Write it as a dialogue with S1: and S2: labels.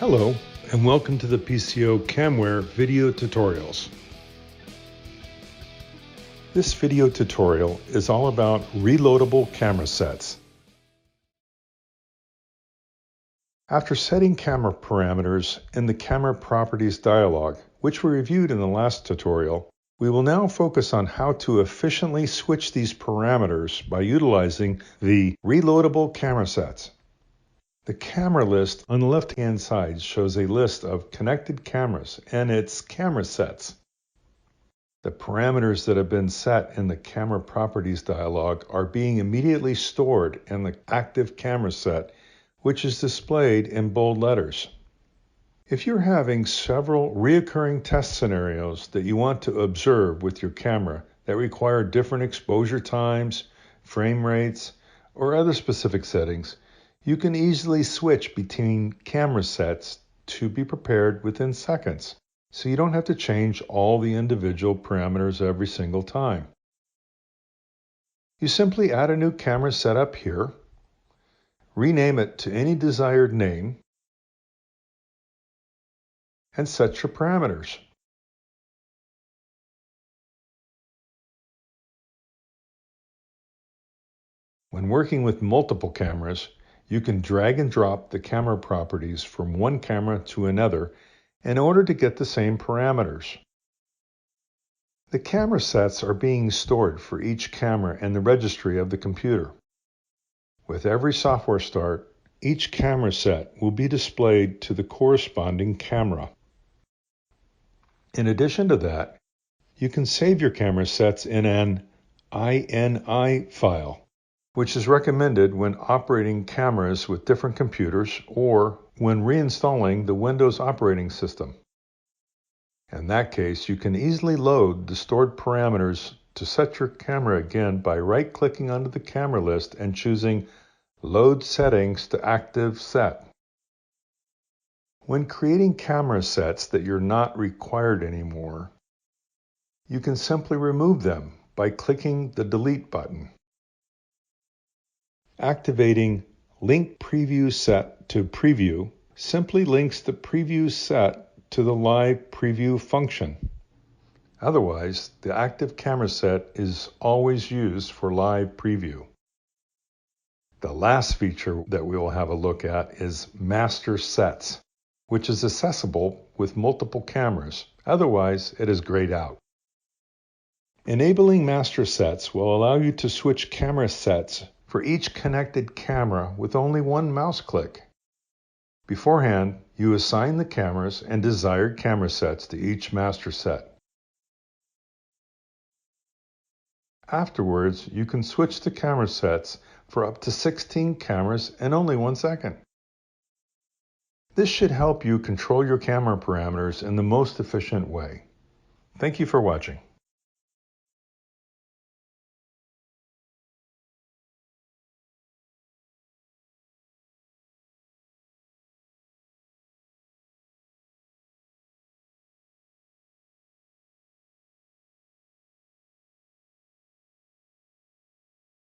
S1: Hello, and welcome to the pco.camware video tutorials. This video tutorial is all about reloadable camera sets. After setting camera parameters in the camera properties dialog, which we reviewed in the last tutorial, we will now focus on how to efficiently switch these parameters by utilizing the reloadable camera sets. The camera list on the left-hand side shows a list of connected cameras and its camera sets. The parameters that have been set in the camera properties dialog are being immediately stored in the active camera set, which is displayed in bold letters. If you're having several recurring test scenarios that you want to observe with your camera that require different exposure times, frame rates, or other specific settings, you can easily switch between camera sets to be prepared within seconds, so you don't have to change all the individual parameters every single time. You simply add a new camera set up here, rename it to any desired name, and set your parameters. When working with multiple cameras, you can drag and drop the camera properties from one camera to another in order to get the same parameters. The camera sets are being stored for each camera in the registry of the computer. With every software start, each camera set will be displayed to the corresponding camera. In addition to that, you can save your camera sets in an INI file, which is recommended when operating cameras with different computers or when reinstalling the Windows operating system. In that case, you can easily load the stored parameters to set your camera again by right-clicking onto the camera list and choosing Load Settings to Active Set. When creating camera sets that you're not required anymore, you can simply remove them by clicking the Delete button. Activating Link Preview Set to Preview simply links the preview set to the live preview function. Otherwise, the active camera set is always used for live preview. The last feature that we will have a look at is Master Sets, which is accessible with multiple cameras. Otherwise, it is grayed out. Enabling Master Sets will allow you to switch camera sets for each connected camera with only one mouse click. Beforehand, you assign the cameras and desired camera sets to each master set. Afterwards, you can switch the camera sets for up to 16 cameras in only 1 second. This should help you control your camera parameters in the most efficient way. Thank you for watching.